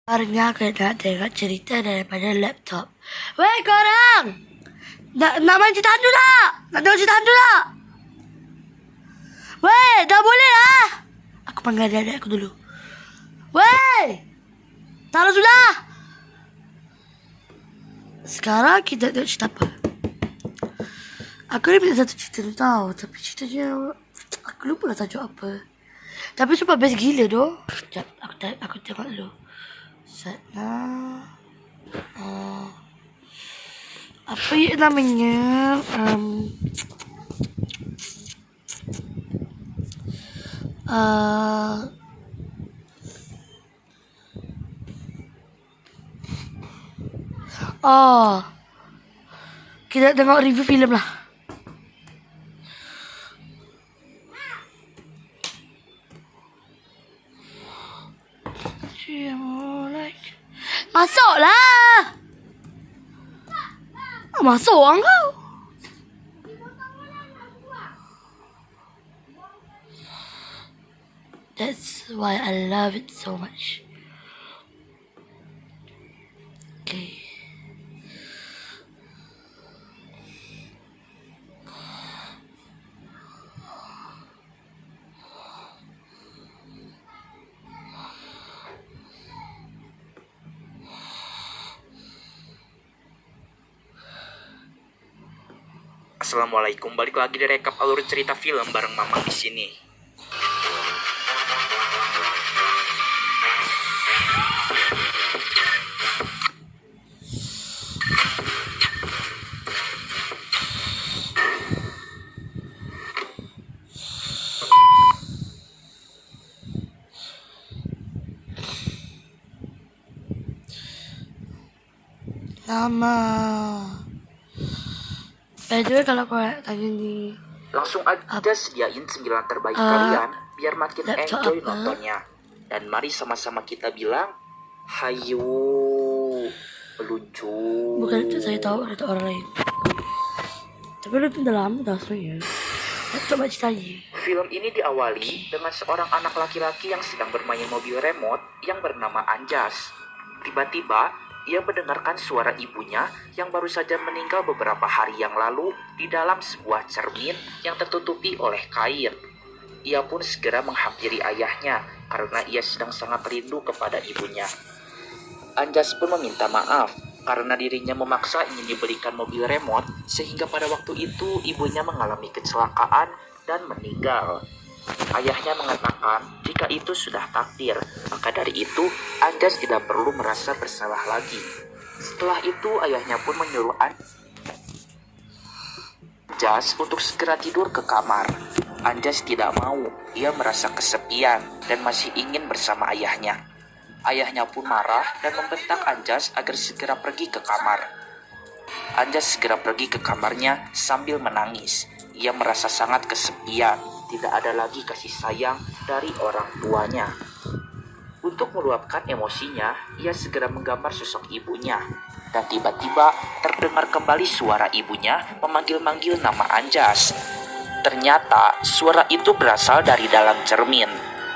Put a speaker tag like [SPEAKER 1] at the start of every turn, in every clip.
[SPEAKER 1] Barunya kena tengok cerita daripada laptop. Weh korang! Nak main cerita hantu tak? Nak tengok cerita hantu tak? Weh, dah boleh lah! Aku panggil adik-adik aku dulu. Weh! Taruh sudah! Sekarang kita tengok cerita apa? Aku ni punya satu cerita tu tau. Tapi ceritanya aku lupa lah tajuk apa. Tapi super best gila doh. Sekejap, aku tengok dulu. Satna. Apa ya namanya? Oh, kita tengok review filem lah. Masuklah. Masuk orang kau. That's why I love it so much. Okay.
[SPEAKER 2] Assalamualaikum, balik lagi di rekap alur cerita film bareng Mamang di sini.
[SPEAKER 1] Lama. By the way, kalau kau tanya ni,
[SPEAKER 2] Langsung aja sediain 9 terbaik kalian biar makin enjoy
[SPEAKER 1] apa?
[SPEAKER 2] nontonnya. Dan mari sama-sama kita bilang, hayu meluncur.
[SPEAKER 1] Bukan itu saya tahu ada orang lain. Tapi lu udah lama dah sebenarnya. Coba ceritanya.
[SPEAKER 2] Film ini diawali dengan seorang anak laki-laki yang sedang bermain mobil remote yang bernama Anjas. Tiba-tiba, ia mendengarkan suara ibunya yang baru saja meninggal beberapa hari yang lalu di dalam sebuah cermin yang tertutupi oleh kain. Ia pun segera menghampiri ayahnya karena ia sedang sangat rindu kepada ibunya. Anjas pun meminta maaf karena dirinya memaksa ingin diberikan mobil remote sehingga pada waktu itu ibunya mengalami kecelakaan dan meninggal. Ayahnya mengatakan jika itu sudah takdir, maka dari itu Anjas tidak perlu merasa bersalah lagi. Setelah itu ayahnya pun menyuruh Anjas untuk segera tidur ke kamar. Anjas tidak mau, ia merasa kesepian dan masih ingin bersama ayahnya. Ayahnya pun marah dan membentak Anjas agar segera pergi ke kamar. Anjas segera pergi ke kamarnya sambil menangis. Ia merasa sangat kesepian, tidak ada lagi kasih sayang dari orang tuanya. Untuk meluapkan emosinya, ia segera menggambar sosok ibunya. Dan tiba-tiba terdengar kembali suara ibunya memanggil-manggil nama Anjas. Ternyata suara itu berasal dari dalam cermin.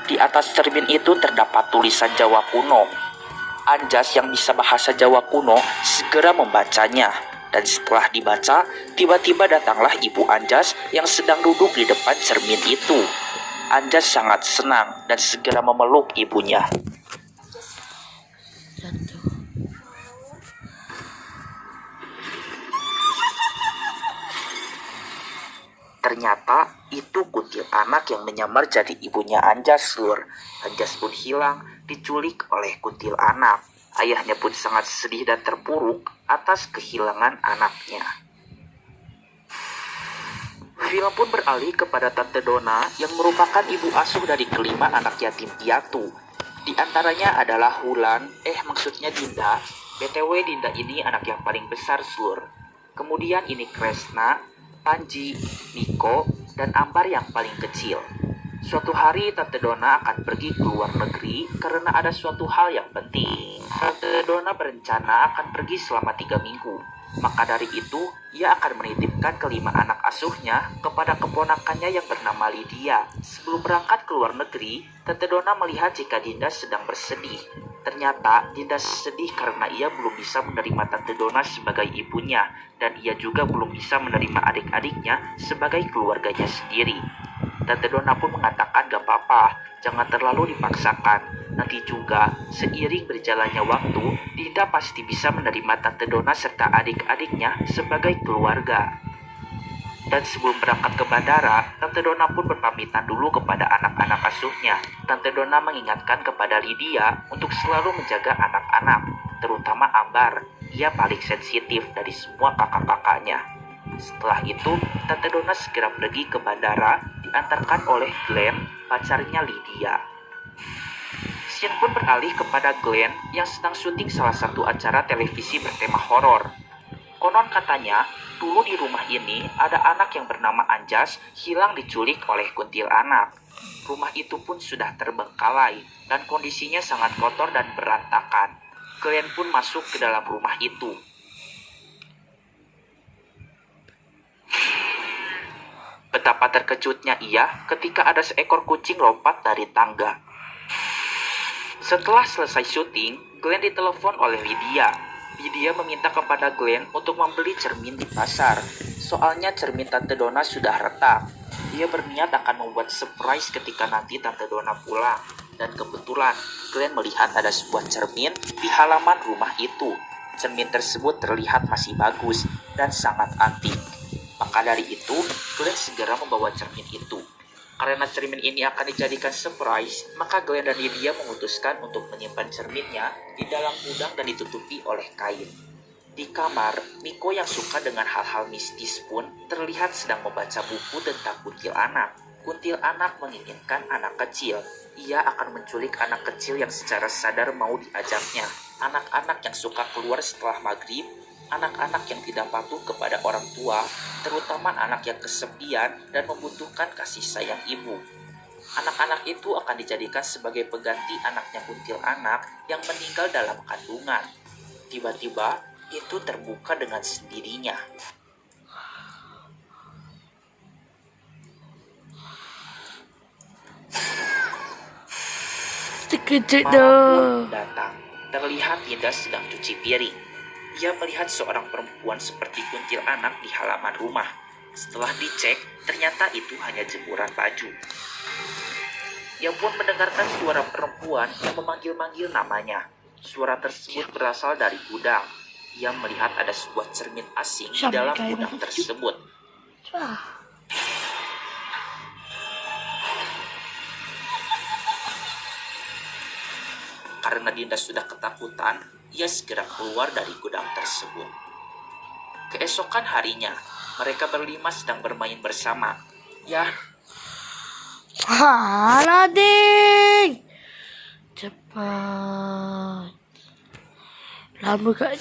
[SPEAKER 2] Di atas cermin itu terdapat tulisan Jawa kuno. Anjas yang bisa bahasa Jawa kuno segera membacanya. Dan setelah dibaca, tiba-tiba datanglah ibu Anjas yang sedang duduk di depan cermin itu. Anjas sangat senang dan segera memeluk ibunya. Ternyata itu kuntil anak yang menyamar jadi ibunya Anjas, Lur. Anjas pun hilang, diculik oleh kuntil anak. Ayahnya pun sangat sedih dan terpuruk atas kehilangan anaknya. Film pun beralih kepada Tante Dona yang merupakan ibu asuh dari kelima anak yatim piatu. Di antaranya adalah maksudnya Dinda. BTW Dinda ini anak yang paling besar, Slur. Kemudian ini Kresna, Panji, Niko, dan Ambar yang paling kecil. Suatu hari Tante Dona akan pergi ke luar negeri karena ada suatu hal yang penting. Tante Dona berencana akan pergi selama 3 minggu. Maka dari itu, ia akan menitipkan kelima anak asuhnya kepada keponakannya yang bernama Lydia. Sebelum berangkat ke luar negeri, Tante Donna melihat jika Dinda sedang bersedih. Ternyata Dinda sedih karena ia belum bisa menerima Tante Donna sebagai ibunya, dan ia juga belum bisa menerima adik-adiknya sebagai keluarganya sendiri. Tante Donna pun mengatakan gak apa-apa, jangan terlalu dipaksakan. Nanti juga, seiring berjalannya waktu, Dinda pasti bisa menerima Tante Donna serta adik-adiknya sebagai keluarga. Dan sebelum berangkat ke bandara, Tante Donna pun berpamitan dulu kepada anak-anak asuhnya. Tante Donna mengingatkan kepada Lydia untuk selalu menjaga anak-anak, terutama Ambar. Ia paling sensitif dari semua kakak-kakaknya. Setelah itu, Tante Donna segera pergi ke bandara, diantarkan oleh Glenn, pacarnya Lydia. Scene pun beralih kepada Glenn yang sedang syuting salah satu acara televisi bertema horor. Konon katanya, dulu di rumah ini ada anak yang bernama Anjas hilang diculik oleh kuntilanak. Rumah itu pun sudah terbengkalai dan kondisinya sangat kotor dan berantakan. Glenn pun masuk ke dalam rumah itu. Betapa terkejutnya ia ketika ada seekor kucing lompat dari tangga. Setelah selesai syuting, Glenn ditelepon oleh Lydia. Lydia meminta kepada Glenn untuk membeli cermin di pasar. Soalnya cermin Tante Donna sudah retak. Dia berniat akan membuat surprise ketika nanti Tante Donna pulang. Dan kebetulan, Glenn melihat ada sebuah cermin di halaman rumah itu. Cermin tersebut terlihat masih bagus dan sangat antik. Maka dari itu, Glenn segera membawa cermin itu. Karena cermin ini akan dijadikan surprise, maka Glenn dan Lydia memutuskan untuk menyimpan cerminnya di dalam gudang dan ditutupi oleh kain. Di kamar, Miko yang suka dengan hal-hal mistis pun terlihat sedang membaca buku tentang kuntilanak. Kuntilanak menginginkan anak kecil. Ia akan menculik anak kecil yang secara sadar mau diajaknya. Anak-anak yang suka keluar setelah maghrib, anak-anak yang tidak patuh kepada orang tua, terutama anak yang kesepian dan membutuhkan kasih sayang ibu. Anak-anak itu akan dijadikan sebagai pengganti anaknya kuntilanak yang meninggal dalam kandungan. Tiba-tiba, itu terbuka dengan sendirinya.
[SPEAKER 1] Terkejut
[SPEAKER 2] Malam pun
[SPEAKER 1] dah.
[SPEAKER 2] datang. Terlihat Dinda sedang cuci piring. Ia melihat seorang perempuan seperti kuntilanak di halaman rumah. Setelah dicek, ternyata itu hanya jemuran baju. Ia pun mendengarkan suara perempuan yang memanggil-manggil namanya. Suara tersebut berasal dari gudang. Ia melihat ada sebuah cermin asing di dalam gudang tersebut. Karena Dinda sudah ketakutan, ia segera keluar dari gudang tersebut. Keesokan harinya, mereka berlima sedang bermain bersama. Ya,
[SPEAKER 1] Halah, ding. Cepat. Lama kak.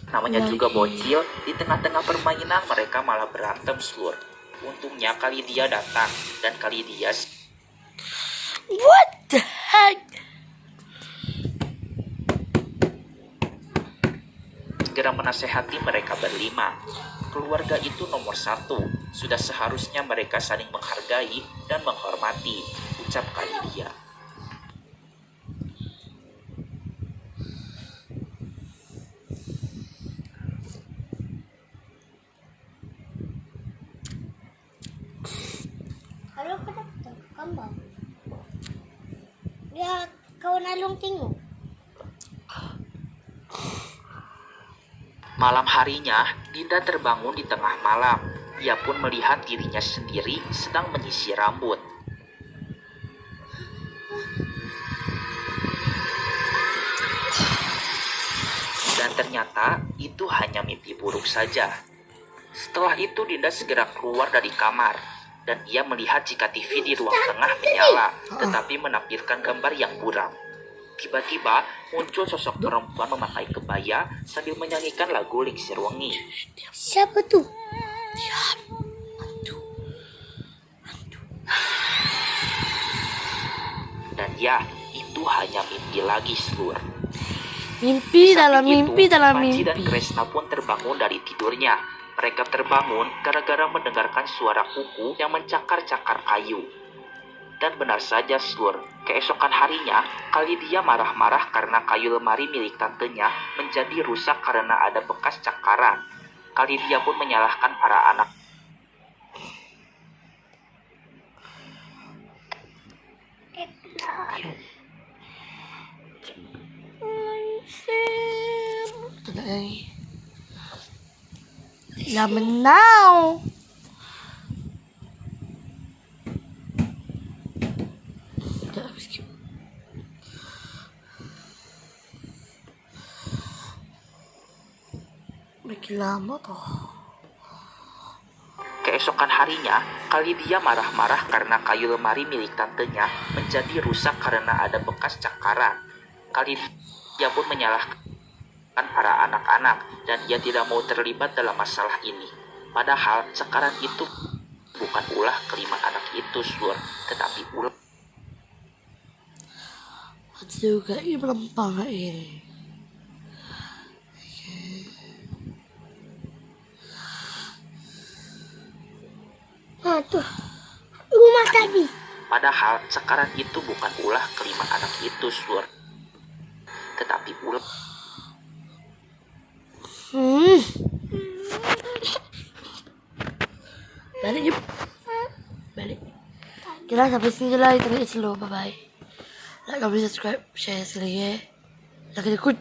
[SPEAKER 2] namanya juga bocil, di tengah-tengah permainan mereka malah berantem seluruh. Untungnya kali dia datang, dan kali dia
[SPEAKER 1] What the heck?
[SPEAKER 2] segera menasehati mereka berlima. Keluarga itu nomor satu. Sudah seharusnya mereka saling menghargai dan menghormati, ucap Lydia.
[SPEAKER 3] Kalau ka dapat kambang. Dia kau nalung tinggu.
[SPEAKER 2] Malam harinya, Dinda terbangun di tengah malam. Ia pun melihat dirinya sendiri sedang menyisir rambut. Dan ternyata itu hanya mimpi buruk saja. Setelah itu Dinda segera keluar dari kamar. Dan ia melihat jika TV di ruang tengah menyala, tetapi menampilkan gambar yang buram. Tiba-tiba muncul sosok perempuan memakai kebaya sambil menyanyikan lagu Lingsir Wengi.
[SPEAKER 3] Siapa tuh?
[SPEAKER 1] Diam.
[SPEAKER 2] Dan ya, itu hanya mimpi lagi, seluruh.
[SPEAKER 1] Mimpi dalam
[SPEAKER 2] Saat itu,
[SPEAKER 1] mimpi dalam
[SPEAKER 2] Panji dan
[SPEAKER 1] mimpi.
[SPEAKER 2] Kresna pun terbangun dari tidurnya. Mereka terbangun gara-gara mendengarkan suara kuku yang mencakar-cakar kayu. Dan benar saja, Sur. Keesokan harinya, Kalidia marah-marah karena kayu lemari milik tantenya menjadi rusak karena ada bekas cakaran. Kalidia pun menyalahkan para anak.
[SPEAKER 1] Tidak lagi. Ya menau. Tidak habis skip. Makin lama toh.
[SPEAKER 2] Keesokan harinya, Kalidia marah-marah karena kayu lemari milik tantenya menjadi rusak karena ada bekas cakaran. Kalidia pun menyalahkan para anak-anak dan ia tidak mau terlibat dalam masalah ini. Padahal cakaran itu bukan ulah kelima anak itu, Sur, tetapi ulah.
[SPEAKER 1] Juga ini melempang ini.
[SPEAKER 3] Nah tuh, rumah tadi.
[SPEAKER 2] Padahal cakaran itu bukan ulah kelima anak itu, Sur, tetapi ulah.
[SPEAKER 1] Balik yuk. Balik. Kita sampai sini dulu lah. Internet slow. Bye bye. Like, comment, subscribe, share sekali ya. Jangan ikut.